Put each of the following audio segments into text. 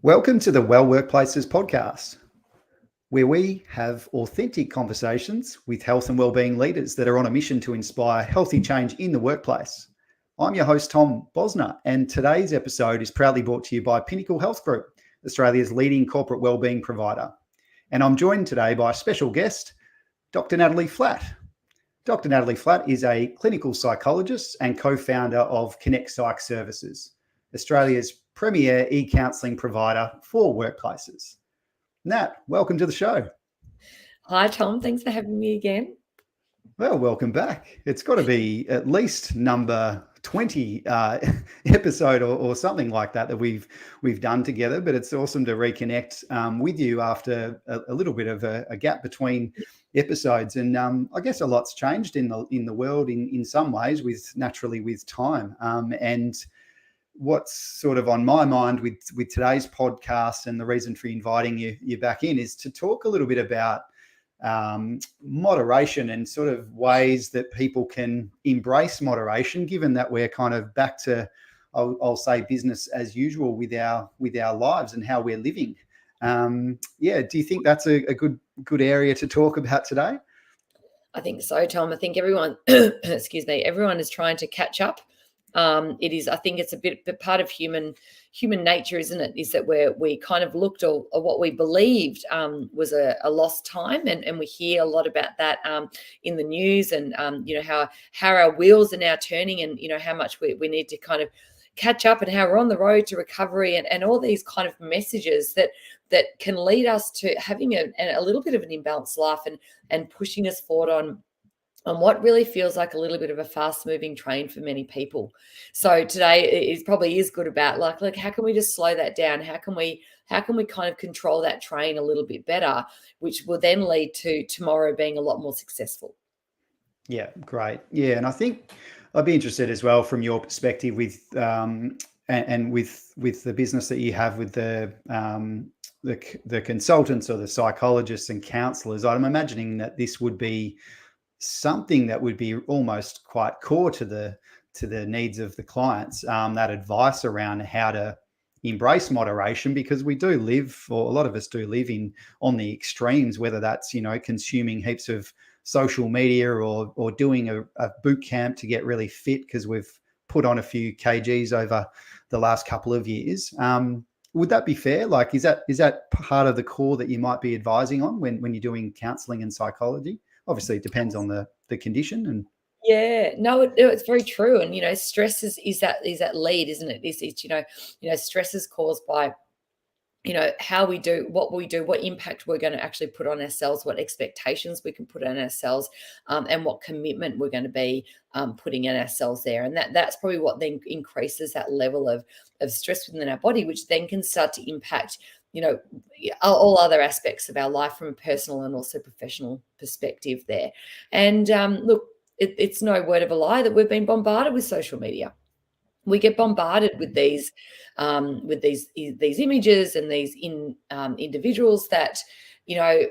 Welcome to the Well Workplaces podcast, where we have authentic conversations with health and wellbeing leaders that are on a mission to inspire healthy change in the workplace. I'm your host, Tom Bosner, and today's episode is proudly brought to you by Pinnacle Health Group, Australia's leading corporate wellbeing provider. And I'm joined today by a special guest, Dr Natalie Flatt. Dr Natalie Flatt is a clinical psychologist and co-founder of Connect Psych Services, Australia's premier e-counselling provider for workplaces. Nat, welcome to the show. Hi, Tom. Thanks for having me again. Well, welcome back. It's got to be at least number 20 episode or something like that we've done together, but it's awesome to reconnect with you after a little bit of a gap between episodes. And I guess a lot's changed in the world in some ways with time. And what's sort of on my mind with today's podcast and the reason for inviting you back in is to talk a little bit about moderation and sort of ways that people can embrace moderation, given that we're kind of back to, I'll say, business as usual with our lives and how we're living. Do you think that's a good area to talk about today? I think so, Tom. I think everyone, everyone is trying to catch up. I think it's a bit part of human nature, isn't it? Is that where we kind of looked at what we believed was a lost time, and we hear a lot about that in the news, and how our wheels are now turning, and how much we need to kind of catch up, and how we're on the road to recovery, and all these kind of messages that can lead us to having a little bit of an imbalanced life, and pushing us forward on what really feels like a little bit of a fast-moving train for many people. So today it probably is good about like how can we just slow that down? How can we kind of control that train a little bit better, which will then lead to tomorrow being a lot more successful? Yeah, great. Yeah, and I think I'd be interested as well from your perspective with and with the business that you have with the consultants or the psychologists and counsellors. I'm imagining that this would be something that would be almost quite core to the needs of the clients, that advice around how to embrace moderation, because we do live, or a lot of us do live on the extremes, whether that's consuming heaps of social media or doing a boot camp to get really fit because we've put on a few kgs over the last couple of years. Would that be fair? Like, is that part of the core that you might be advising on when you're doing counselling and psychology? Obviously, it depends on the condition. And yeah, no, it's very true. And stress is that lead, isn't it? It's stress is caused by how we do, what impact we're going to actually put on ourselves, what expectations we can put on ourselves, and what commitment we're going to be putting in ourselves there. And that's probably what then increases that level of stress within our body, which then can start to impact all other aspects of our life from a personal and also professional perspective there. And look, it's no word of a lie that we've been bombarded with social media. We get bombarded with these images and these individuals that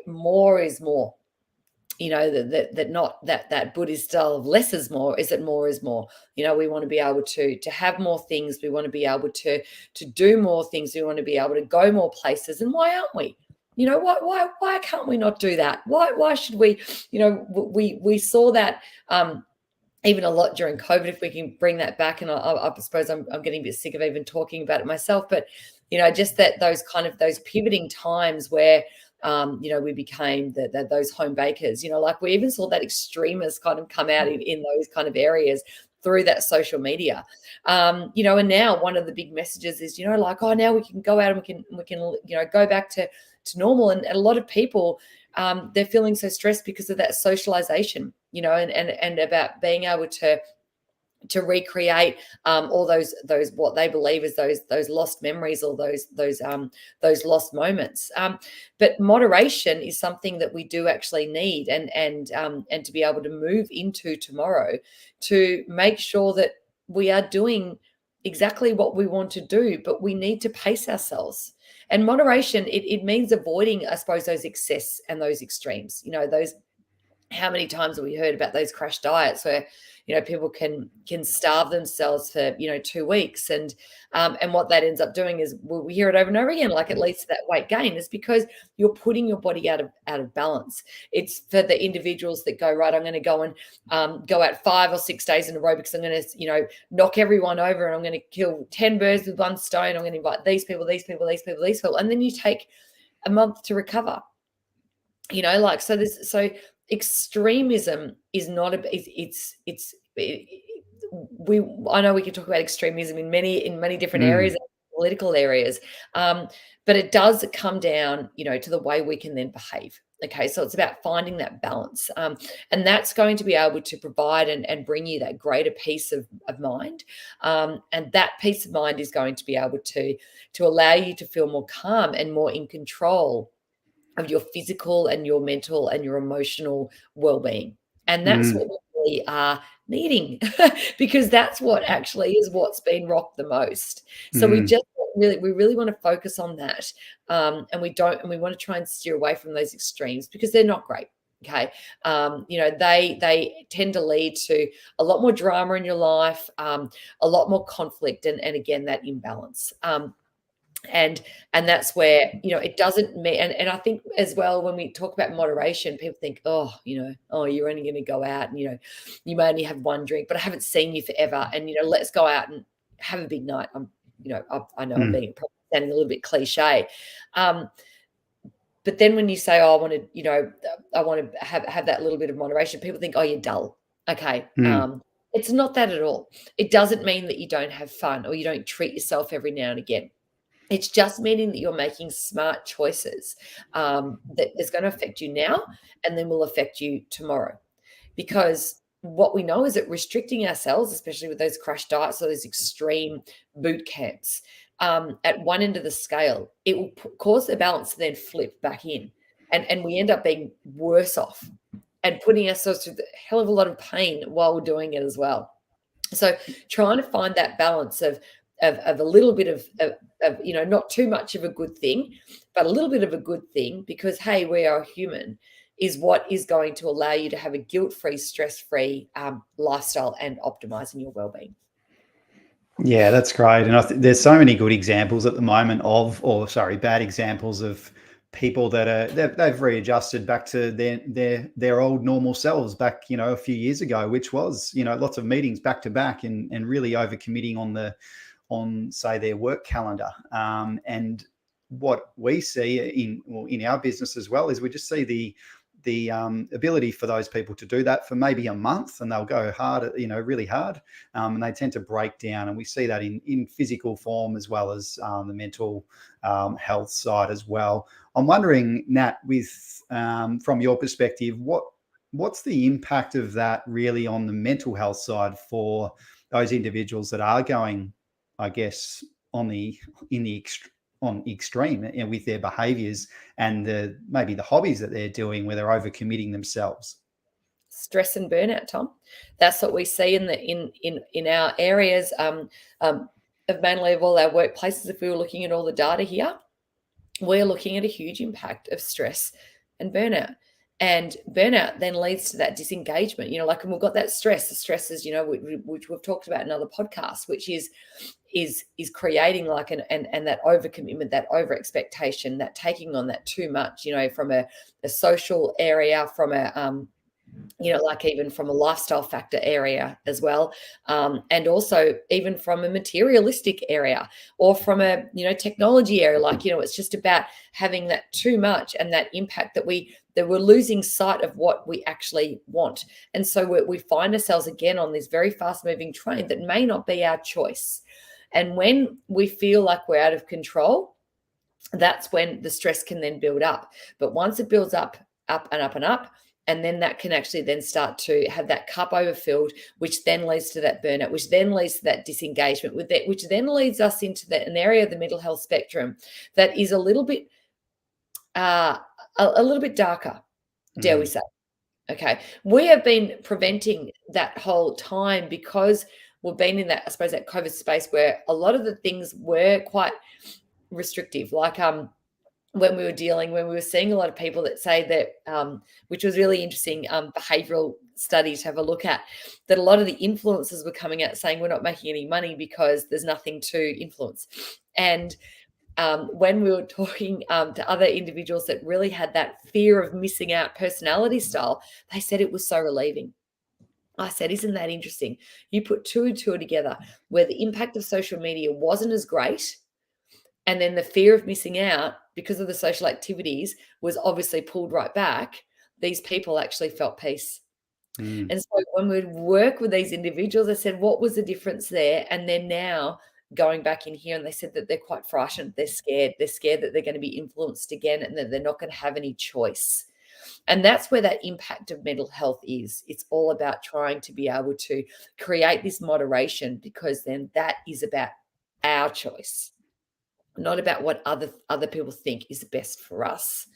more is more. That Buddhist style of less is more, is that more is more. We want to be able to have more things. We want to be able to do more things. We want to be able to go more places. And why aren't we? Why can't we not do that? Why should we? We saw that even a lot during COVID, if we can bring that back. And I suppose I'm getting a bit sick of even talking about it myself, but just that those pivoting times where we became those home bakers, like we even saw that extremists kind of come out in those kind of areas through that social media. And now one of the big messages is, now we can go out and we can go back to normal. And a lot of people, they're feeling so stressed because of that socialization, and about being able to recreate all those what they believe is those lost memories, or those lost moments. But moderation is something that we do actually need, and to be able to move into tomorrow, to make sure that we are doing exactly what we want to do, but we need to pace ourselves. And moderation, it means avoiding, I suppose, those excess and those extremes. Those, how many times have we heard about those crash diets where people can starve themselves for 2 weeks, and what that ends up doing is, we hear it over and over again, like it leads to that weight gain. Is because you're putting your body out of balance. It's for the individuals that go, right, I'm going to go and go out 5 or 6 days in a row because I'm going to knock everyone over, and I'm going to kill 10 birds with one stone. I'm going to invite these people, and then you take a month to recover. So extremism is not I know we can talk about extremism in many different areas, political areas, but it does come down, to the way we can then behave. Okay, so it's about finding that balance, and that's going to be able to provide and bring you that greater peace of mind, and that peace of mind is going to be able to allow you to feel more calm and more in control of your physical and your mental and your emotional well-being. And that's what we really are needing, because that's what actually is what's been rocked the most. So we really want to focus on that, and we want to try and steer away from those extremes, because they're not great. Okay, they tend to lead to a lot more drama in your life, a lot more conflict, and again, that imbalance. And that's where, it doesn't mean, and I think as well, when we talk about moderation, people think, you're only going to go out and, you may only have one drink, but I haven't seen you forever. And, let's go out and have a big night. I know I'm being probably sounding a little bit cliche. But then when you say, I want to have that little bit of moderation, people think, you're dull. Okay. It's not that at all. It doesn't mean that you don't have fun or you don't treat yourself every now and again. It's just meaning that you're making smart choices that is going to affect you now and then will affect you tomorrow. Because what we know is that restricting ourselves, especially with those crash diets or those extreme boot camps, at one end of the scale, it will cause the balance to then flip back in. And we end up being worse off and putting ourselves through a hell of a lot of pain while we're doing it as well. So trying to find that balance of a little bit of not too much of a good thing, but a little bit of a good thing, because, hey, we are human, is what is going to allow you to have a guilt-free, stress-free lifestyle and optimizing your well-being. Yeah, that's great. And there's so many good examples at the moment bad examples of people that they've readjusted back to their old normal selves back, a few years ago, which was, lots of meetings back to back and really overcommitting on say their work calendar. And what we see in our business as well is we just see the ability for those people to do that for maybe a month, and they'll go hard, really hard, and they tend to break down. And we see that in physical form as well as the mental health side as well. I'm wondering, Nat, from your perspective, what's the impact of that really on the mental health side for those individuals that are going, I guess, on extreme and with their behaviors and maybe the hobbies that they're doing where they're overcommitting themselves? Stress and burnout, Tom. That's what we see in our areas of mainly of all our workplaces. If we were looking at all the data here, we're looking at a huge impact of stress and burnout. And burnout then leads to that disengagement, and we've got that stress. The stress is, which we've talked about in other podcasts, which is creating and that overcommitment, that over expectation, that taking on that too much, from a social area, from a even from a lifestyle factor area as well, and also even from a materialistic area or from a technology area. It's just about having that too much and that impact that we're losing sight of what we actually want. And so we find ourselves again on this very fast moving train that may not be our choice. And when we feel like we're out of control, that's when the stress can then build up. But once it builds up and up and up, and then that can actually then start to have that cup overfilled, which then leads to that burnout, which then leads to that disengagement, which then leads us into an area of the mental health spectrum that is a little bit darker, dare we say. Okay, we have been preventing that whole time because we've been in that, I suppose, that COVID space where a lot of the things were quite restrictive, like when we were seeing a lot of people that say that, which was really interesting, behavioral study to have a look at, that a lot of the influencers were coming out saying we're not making any money because there's nothing to influence. And when we were talking to other individuals that really had that fear of missing out personality style, they said it was so relieving. I said, isn't that interesting? You put two and two together where the impact of social media wasn't as great, and then the fear of missing out because of the social activities was obviously pulled right back. These people actually felt peace. And so when we'd work with these individuals, I said, what was the difference there? And they're now going back in here, and they said that they're quite frightened. They're scared. They're scared that they're going to be influenced again and that they're not going to have any choice. And that's where that impact of mental health is. It's all about trying to be able to create this moderation, because then that is about our choice, not about what other people think is best for us.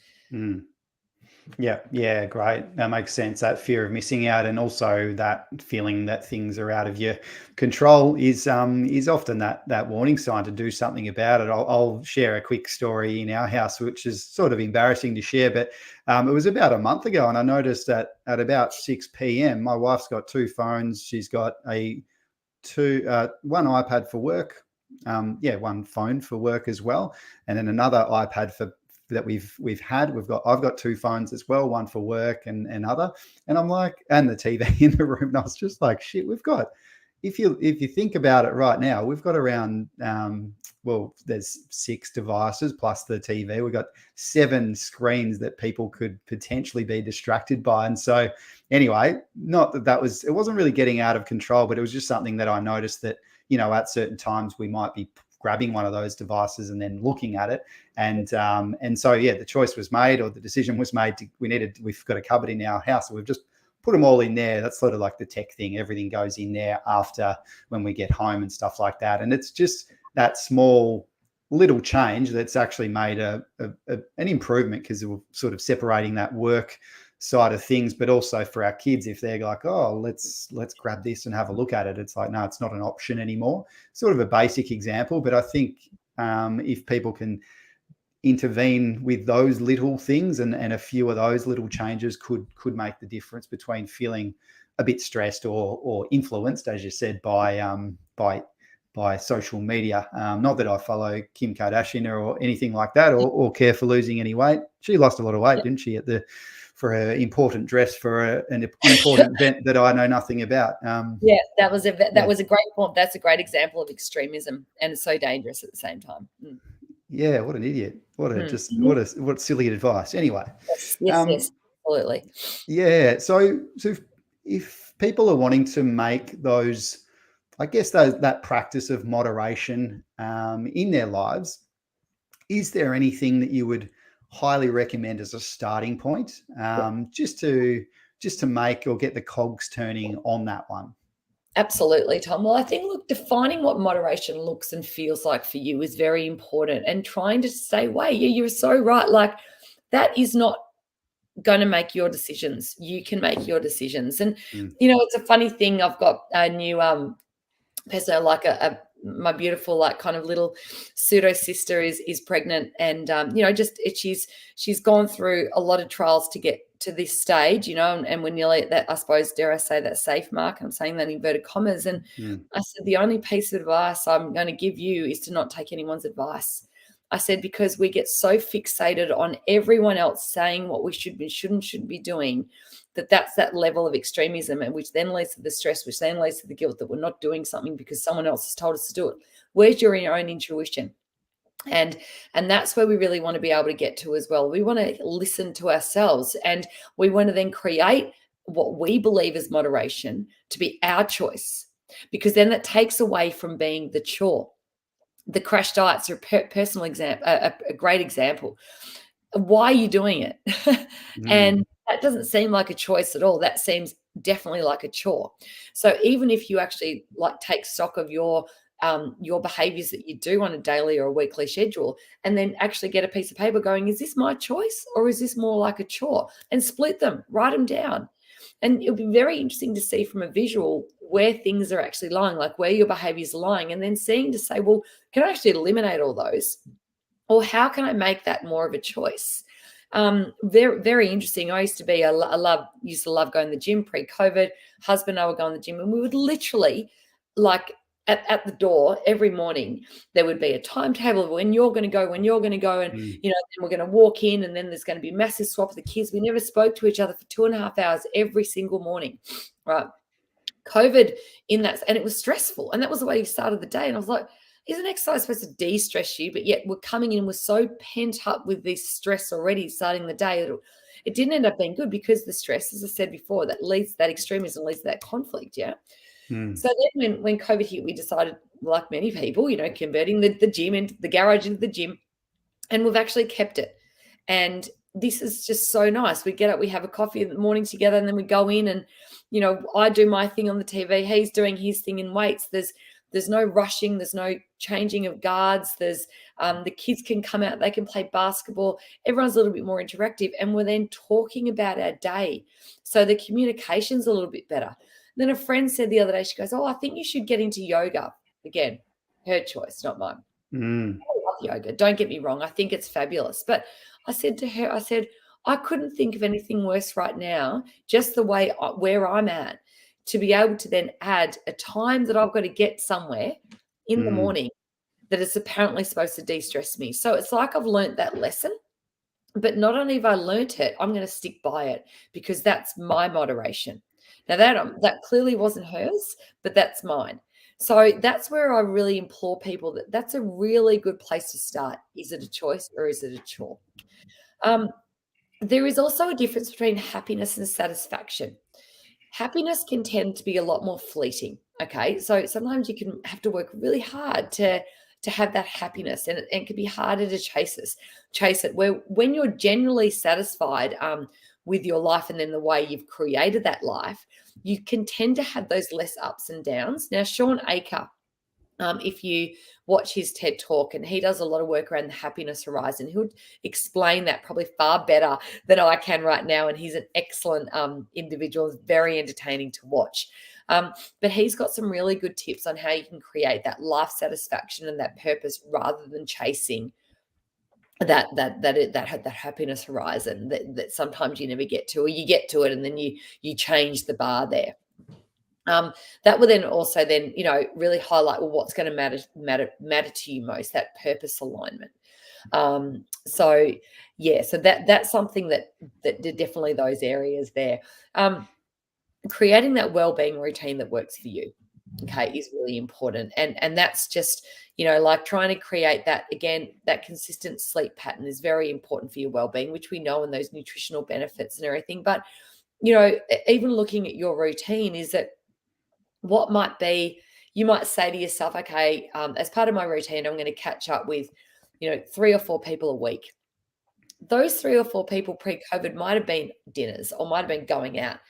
Yeah, great. That makes sense. That fear of missing out, and also that feeling that things are out of your control is often that warning sign to do something about it. I'll share a quick story in our house, which is sort of embarrassing to share, but it was about a month ago, and I noticed that at about 6 p.m., my wife's got two phones. She's got one iPad for work, one phone for work as well, and then another iPad that I've got two phones as well, one for work and other. And I'm like, and the TV in the room. And I was just like, shit, if you think about it right now, we've got around, there's 6 devices plus the TV. We've got 7 screens that people could potentially be distracted by. And so anyway, not that it wasn't really getting out of control, but it was just something that I noticed that, at certain times we might be grabbing one of those devices and then looking at it. And so, the choice was made, or the decision was made we've got a cupboard in our house. So we've just put them all in there. That's sort of like the tech thing. Everything goes in there after when we get home and stuff like that. And it's just that small little change that's actually made an improvement, because we're sort of separating that work side of things, but also for our kids, if they're like, oh, let's grab this and have a look at it, it's like, no, it's not an option anymore. Sort of a basic example, but I think if people can intervene with those little things, and a few of those little changes could make the difference between feeling a bit stressed or influenced, as you said, by social media. Not that I follow Kim Kardashian or anything like that, or care for losing any weight. She lost a lot of weight, didn't she, for an important dress for an important event that I know nothing about. That was a great point. That's a great example of extremism, and it's so dangerous at the same time. Yeah, what an idiot! What silly advice. Anyway, yes, absolutely. Yeah, so if people are wanting to make those, I guess that practice of moderation in their lives, is there anything that you would highly recommend as a starting point, just to make or get the cogs turning on that one? Absolutely, Tom. Well, I think, look, defining what moderation looks and feels like for you is very important, and trying to stay away. You're so right. Like, that is not going to make your decisions. You can make your decisions. And, it's a funny thing. I've got a new person, like my beautiful, like, kind of little pseudo sister is pregnant, and she's gone through a lot of trials to get to this stage, and we're nearly at that, I suppose, dare I say, that safe mark. I'm saying that in inverted commas. And I said, the only piece of advice I'm going to give you is to not take anyone's advice. I said, because we get so fixated on everyone else saying what we should be, shouldn't be doing, that's that level of extremism, and which then leads to the stress, which then leads to the guilt that we're not doing something because someone else has told us to do it. Where's your own intuition? And that's where we really want to be able to get to as well. We want to listen to ourselves, and we want to then create what we believe is moderation to be our choice, because then that takes away from being the chore. The crash diets are personal example, a great example. Why are you doing it? And that doesn't seem like a choice at all. That seems definitely like a chore. So even if you actually take stock of your behaviors that you do on a daily or a weekly schedule, and then actually get a piece of paper going, is this my choice or is this more like a chore? And split them, write them down. And it'll be very interesting to see from a visual where things are actually lying, like where your behaviors are lying, and then seeing to say, well, can I actually eliminate all those? Or how can I make that more of a choice? Very, very interesting. I used to be, used to love going to the gym pre-COVID. Husband and I would go in the gym, and we would literally, like, at the door every morning, there would be a timetable of when you're going to go, and Mm. then we're going to walk in, and then there's going to be a massive swap of the kids. We never spoke to each other for 2.5 hours every single morning, right? COVID in that, and it was stressful, and that was the way you started the day. And I was like, isn't exercise supposed to de-stress you? But yet we're coming in, we're so pent up with this stress already starting the day that it didn't end up being good, because the stress, as I said before, that extremism leads to that conflict. Yeah. Mm. So then when COVID hit, we decided, like many people, converting the gym into the garage into the gym, and we've actually kept it. And this is just so nice. We get up, we have a coffee in the morning together, and then we go in, and I do my thing on the TV, he's doing his thing in weights. There's no rushing, there's no changing of guards. There's the kids can come out, they can play basketball. Everyone's a little bit more interactive, and we're then talking about our day. So the communication's a little bit better. Then a friend said the other day, she goes, "Oh, I think you should get into yoga." Again, her choice, not mine. Mm. I love yoga. Don't get me wrong. I think it's fabulous. But I said to her, I couldn't think of anything worse right now, just the way where I'm at, to be able to then add a time that I've got to get somewhere in the Mm. morning that is apparently supposed to de-stress me. So it's like I've learnt that lesson. But not only have I learnt it, I'm going to stick by it, because that's my moderation. Now that clearly wasn't hers, but that's mine. So that's where I really implore people that that's a really good place to start. Is it a choice or is it a chore? Um, there is also a difference between happiness and satisfaction. Happiness can tend to be a lot more fleeting. Okay. So sometimes you can have to work really hard to have that happiness, and it can be harder to chase it. Where when you're genuinely satisfied with your life, and then the way you've created that life, you can tend to have those less ups and downs. Now, Sean Aker, if you watch his TED talk, and he does a lot of work around the happiness horizon, he'll explain that probably far better than I can right now. And he's an excellent individual, very entertaining to watch. But he's got some really good tips on how you can create that life satisfaction and that purpose, rather than chasing that happiness horizon that sometimes you never get to, or you get to it and then you change the bar there. That will then also really highlight, well, what's going to matter to you most, that purpose alignment. So that's something that definitely those areas there. Creating that wellbeing routine that works for you, okay, is really important. And that's just, like trying to create that, again, that consistent sleep pattern is very important for your wellbeing, which we know, and those nutritional benefits and everything. But, even looking at your routine, is that what might be, you might say to yourself, okay, as part of my routine, I'm going to catch up with, 3 or 4 people a week. Those 3 or 4 people pre-COVID might have been dinners, or might have been going out.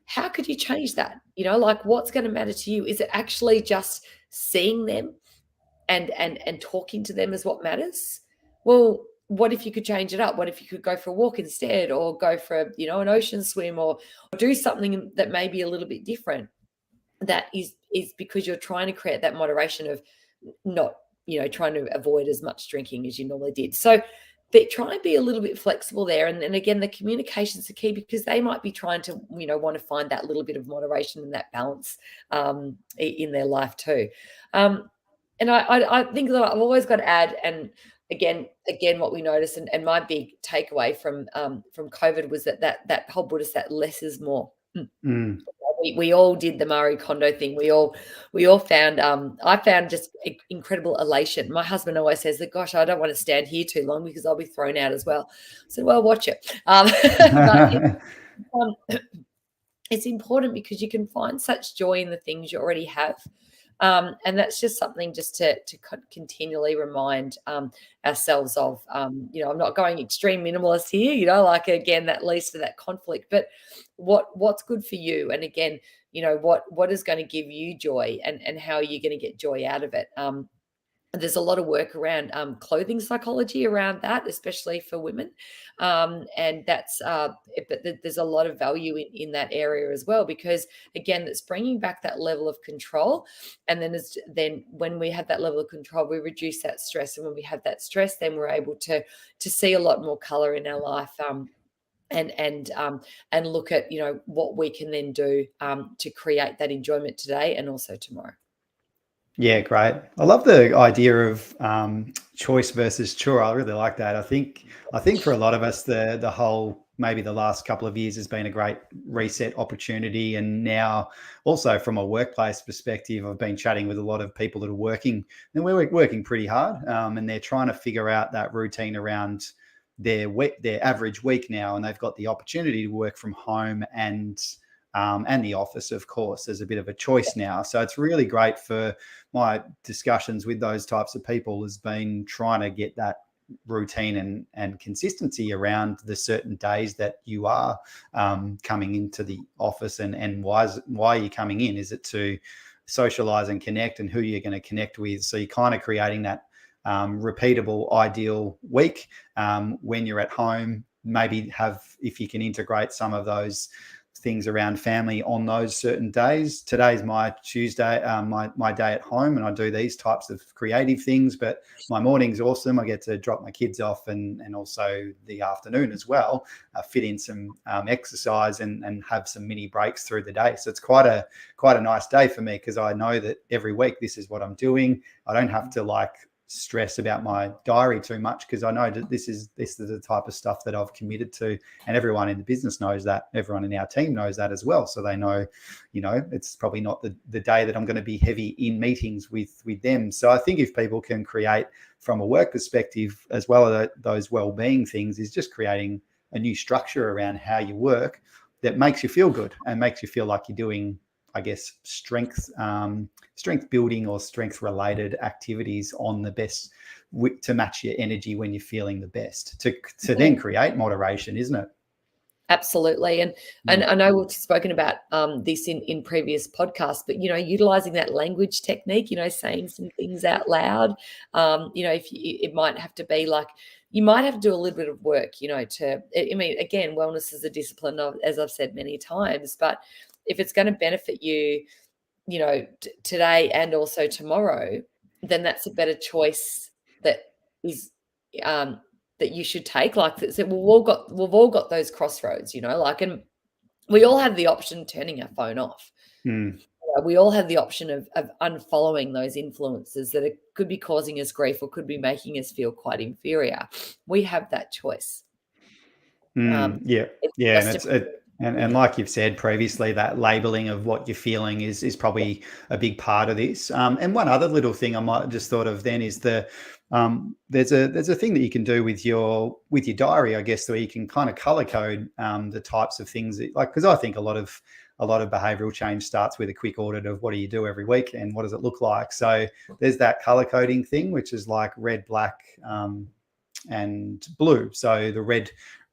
How could you change that? Like, what's going to matter to you? Is it actually just seeing them and talking to them is what matters? Well, what if you could change it up? What if you could go for a walk instead, or go for an ocean swim, or do something that may be a little bit different? That is because you're trying to create that moderation of not, trying to avoid as much drinking as you normally did. So but try and be a little bit flexible there. And again, the communication's the key, because they might be trying to, want to find that little bit of moderation and that balance in their life too. And I think that I've always got to add, and again, what we noticed, and my big takeaway from COVID was that whole Buddhist, that less is more. Mm. We all did the Marie Kondo thing. We all found, I found just incredible elation. My husband always says that, gosh, I don't want to stand here too long because I'll be thrown out as well. I said, well, watch it. But it's important, because you can find such joy in the things you already have. And that's just something just to continually remind ourselves of. I'm not going extreme minimalist here, like, again, that leads to that conflict. But what's good for you? And again, what is going to give you joy, and how are you going to get joy out of it? there's a lot of work around clothing psychology around that, especially for women. And that's, but there's a lot of value in that area as well, because again, it's bringing back that level of control. And then when we have that level of control, we reduce that stress. And when we have that stress, then we're able to see a lot more color in our life. And look at, what we can then do to create that enjoyment today and also tomorrow. Yeah, great. I love the idea of choice versus chore. I really like that. I think for a lot of us, the whole maybe the last couple of years has been a great reset opportunity. And now, also from a workplace perspective, I've been chatting with a lot of people that are working, and we're working pretty hard, and they're trying to figure out that routine around their average week now, and they've got the opportunity to work from home and the office, of course. There's a bit of a choice now. So it's really great for my discussions with those types of people has been trying to get that routine and consistency around the certain days that you are coming into the office, and why are you coming in? Is it to socialize and connect, and who you're going to connect with? So you're kind of creating that repeatable ideal week. When you're at home, maybe if you can integrate some of those things around family on those certain days. Today's my Tuesday, my day at home, and I do these types of creative things, but my morning's awesome. I get to drop my kids off, and also the afternoon as well, fit in some exercise and have some mini breaks through the day. So it's quite a nice day for me, because I know that every week this is what I'm doing. I don't have to stress about my diary too much, because I know that this is the type of stuff that I've committed to, and everyone in the business knows that. Everyone in our team knows that as well. So they know, it's probably not the day that I'm going to be heavy in meetings with them. So I think if people can create from a work perspective as well as those well-being things, is just creating a new structure around how you work that makes you feel good and makes you feel like you're doing, I guess, strength building or strength related activities on the best to match your energy when you're feeling the best, to then create moderation, isn't it? Absolutely. And I know we've spoken about this in previous podcasts, but utilizing that language technique, saying some things out loud. It might have to be you might have to do a little bit of work, again, wellness is a discipline, as I've said many times, but if it's going to benefit you, today and also tomorrow, then that's a better choice that is that you should take. So we've all got those crossroads, and we all have the option of turning our phone off. We all have the option of unfollowing those influences that could be causing us grief or could be making us feel quite inferior. We have that choice. And like you've said previously, that labeling of what you're feeling is probably a big part of this. And one other little thing I might just thought of then is there's a thing that you can do with your diary, I guess, where you can kind of color code the types of things because I think a lot of behavioral change starts with a quick audit of what do you do every week and what does it look like. So there's that color coding thing, which is like red, black, and blue. So the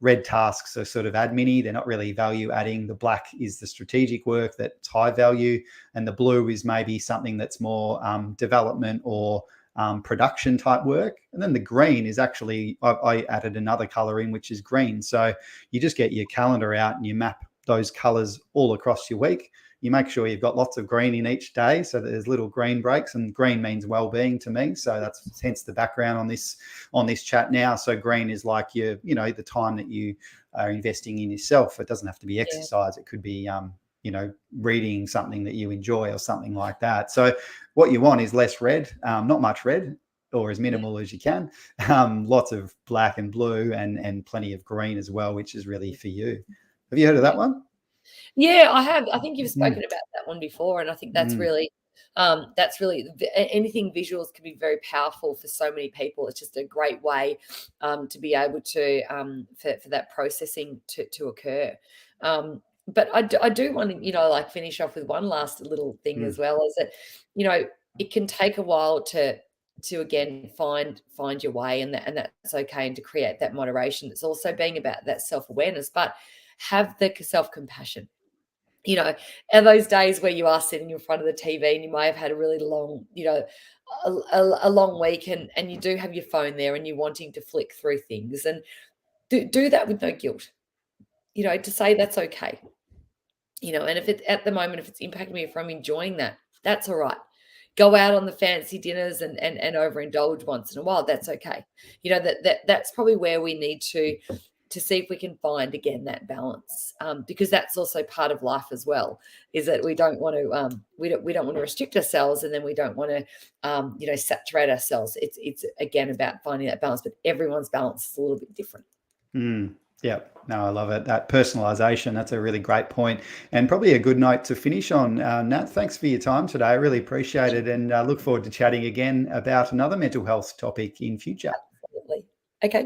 red tasks are sort of admin-y. They're not really value adding. The black is the strategic work that's high value. And the blue is maybe something that's more development or production type work. And then the green is actually, I added another color in, which is green. So you just get your calendar out and you map those colors all across your week. You make sure you've got lots of green in each day, so that there's little green breaks, and green means well-being to me. So that's hence the background on this chat now. So green is like the time that you are investing in yourself. It doesn't have to be exercise. It could be, reading something that you enjoy or something like that. So what you want is less red, not much red, or as minimal as you can. Lots of black and blue and plenty of green as well, which is really for you. Have you heard of that one? Yeah, I have. I think you've spoken about that one before, and I think that's really anything visuals can be very powerful for so many people. It's just a great way to be able to for that processing to occur. But I do want to finish off with one last little thing as well, is that it can take a while to again find your way, and that's okay, and to create that moderation. It's also being about that self-awareness, but have the self-compassion. You know, and those days where you are sitting in front of the TV and you may have had a really long, a long week, and you do have your phone there and you're wanting to flick through things, and do that with no guilt, to say that's okay. And if it at the moment, if it's impacting me, if I'm enjoying that, that's all right. Go out on the fancy dinners and overindulge once in a while. That's okay. That's probably where we need to see if we can find again that balance, because that's also part of life as well. Is that we don't want to we don't want to restrict ourselves, and then we don't want to saturate ourselves. It's again about finding that balance, but everyone's balance is a little bit different. Yeah, no, I love it. That personalization, that's a really great point, and probably a good note to finish on. Nat, thanks for your time today. I really appreciate it, and look forward to chatting again about another mental health topic in future. Absolutely. Okay.